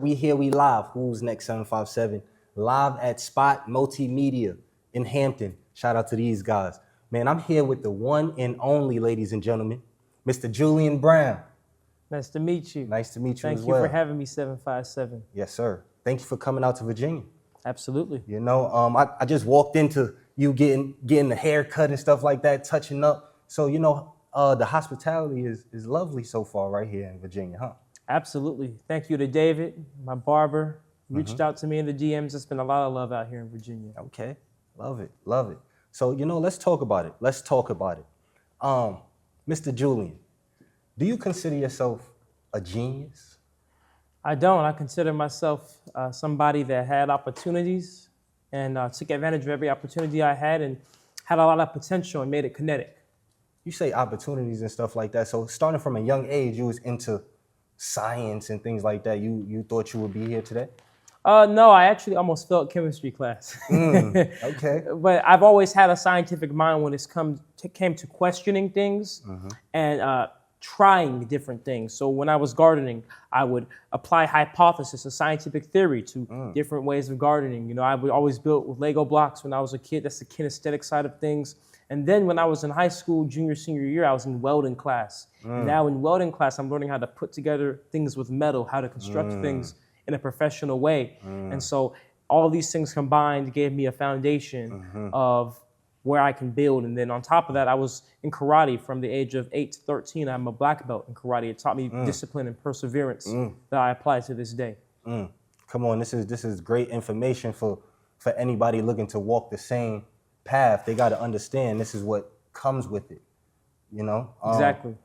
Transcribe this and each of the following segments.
We here, we live. Who's next? 757 live at Spot Multimedia in Hampton. Shout out to these guys, man. I'm here with the one and only, ladies and gentlemen, Mr. Julian Brown. Nice to meet you. Nice to meet you Thank as you well. for having me, 757. Yes, sir. Thank you for coming out to Virginia. Absolutely. You know, I just walked into you getting the haircut and stuff like that, touching up. So you know, the hospitality is lovely so far right here in Virginia, huh? Absolutely. Thank you to David, my barber. Reached out to me in the DMs. It's been a lot of love out here in Virginia. Okay, love it, love it. So you know, let's talk about it. Mr. Julian, do you consider yourself a genius? I don't. I consider myself somebody that had opportunities and took advantage of every opportunity I had and had a lot of potential and made it kinetic. You say opportunities and stuff like that. So starting from a young age, you was into science and things like that. You thought you would be here today? No, I actually almost failed chemistry class. Okay. But I've always had a scientific mind when it came to questioning things and trying different things. So when I was gardening, I would apply hypothesis, a scientific theory to different ways of gardening. You know, I would always build with Lego blocks when I was a kid. That's the kinesthetic side of things. And then when I was in high school, junior, senior year, I was in welding class. Now in welding class, I'm learning how to put together things with metal, how to construct things in a professional way. And so all these things combined gave me a foundation of where I can build. And then on top of that, I was in karate from the age of 8 to 13. I'm a black belt in karate. It taught me discipline and perseverance that I apply to this day. Come on, this is great information for anybody looking to walk the same path. They got to understand this is what comes with it, you know. Exactly.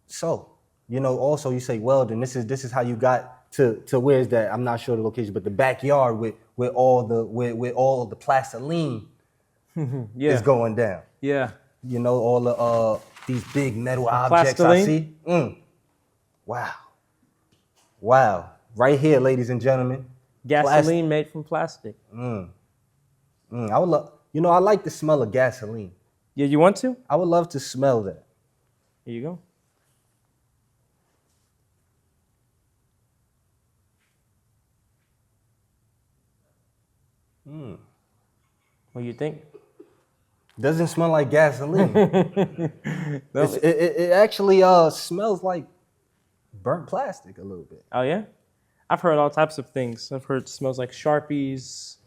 So, you know, also you say welding. This is how you got to where's that? I'm not sure the location, but the backyard with all the plastoline is going down. Yeah. You know, all the these big metal objects I see. Wow. Right here, ladies and gentlemen. Gasoline made from plastic. I would love, you know, I like the smell of gasoline. Yeah, you want to? I would love to smell that. Here you go. What do you think? Doesn't smell like gasoline. It actually smells like burnt plastic a little bit. Oh, yeah? I've heard all types of things. I've heard it smells like Sharpies,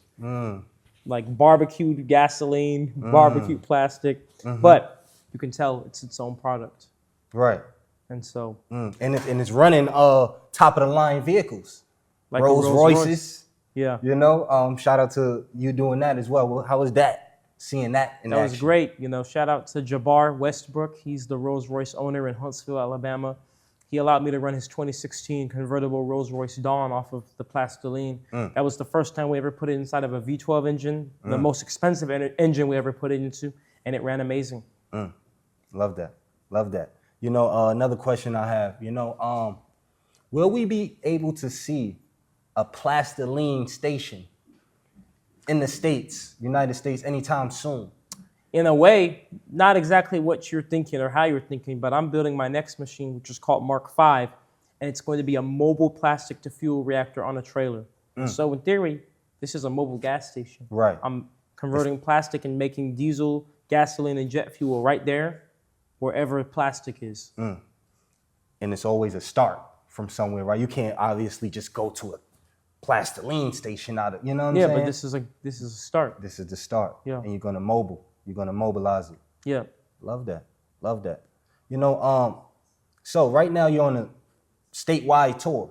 like barbecued gasoline, barbecued plastic. But you can tell it's its own product. Right. And so. And it's running top of the line vehicles. Like Rolls Royces. Yeah. You know, shout out to you doing that as well. How was that? Seeing that in action? That was great. You know, shout out to Jabbar Westbrook. He's the Rolls Royce owner in Huntsville, Alabama. He allowed me to run his 2016 convertible Rolls Royce Dawn off of the Plastoline. That was the first time we ever put it inside of a V12 engine, the most expensive engine we ever put it into, and it ran amazing. Love that. Love that. You know, another question I have, you know, will we be able to see a Plastoline station in the States, United States, anytime soon? In a way, not exactly what you're thinking or how you're thinking, but I'm building my next machine, which is called Mark V, and it's going to be a mobile plastic to fuel reactor on a trailer. So in theory, this is a mobile gas station. Right. I'm converting plastic and making diesel, gasoline, and jet fuel right there, wherever plastic is. And it's always a start from somewhere, right? You can't obviously just go to a Plastoline station out of, you know what I'm saying? Yeah, but this is a start. This is the start. Yeah. And you're gonna mobilize it. Yeah. Love that. Love that. You know, so right now you're on a statewide tour.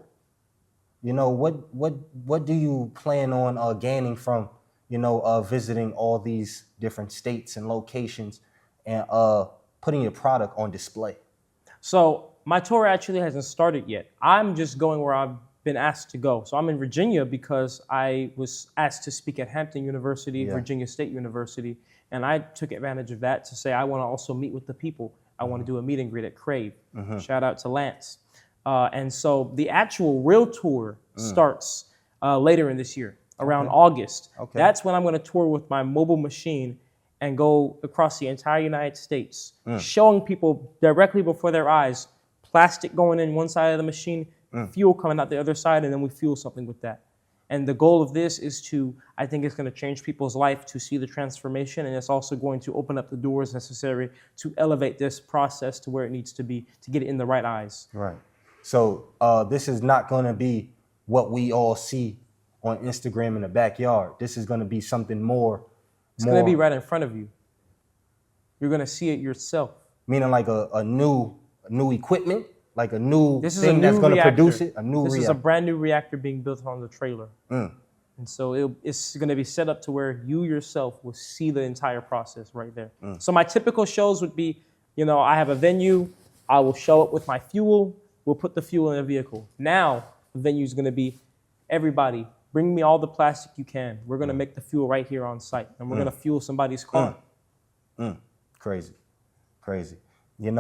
You know, what do you plan on gaining from, you know, visiting all these different states and locations and putting your product on display? So my tour actually hasn't started yet. I'm just going where I've been asked to go. So I'm in Virginia because I was asked to speak at Hampton University, Virginia State University, and I took advantage of that to say I want to also meet with the people. I want to do a meet and greet at Crave. Shout out to Lance. And so the actual real tour starts later in this year, around August. That's when I'm going to tour with my mobile machine and go across the entire United States, showing people directly before their eyes plastic going in one side of the machine, fuel coming out the other side, and then we fuel something with that. And the goal of this is to, I think it's going to change people's life to see the transformation, and it's also going to open up the doors necessary to elevate this process to where it needs to be, to get it in the right eyes. Right. So this is not going to be what we all see on Instagram in the backyard. This is going to be something more. It's going to be right in front of you. You're going to see it yourself. Meaning like a new equipment, like a new This is thing a new that's going to reactor. produce it. A new This reactor. is a brand new reactor being built on the trailer. And so it's going to be set up to where you yourself will see the entire process right there. So my typical shows would be, I have a venue. I will show up with my fuel. We'll put the fuel in a vehicle. Now the venue is going to be, everybody, bring me all the plastic you can. We're going to make the fuel right here on site, and we're going to fuel somebody's car. Crazy. You're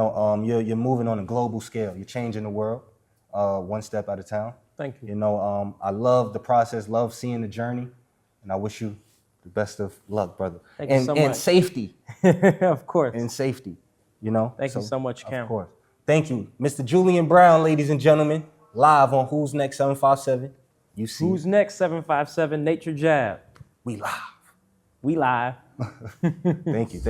moving on a global scale. You're changing the world one step at a time. Thank you. I love the process, love seeing the journey, and I wish you the best of luck, brother. Thank you so much. And safety. Of course. And safety, Thank you so much, Cam. Of course. Thank you. Mr. Julian Brown, ladies and gentlemen, live on Who's Next 757. You see. Who's Next 757, Nature Jab. We live. We live. Thank you.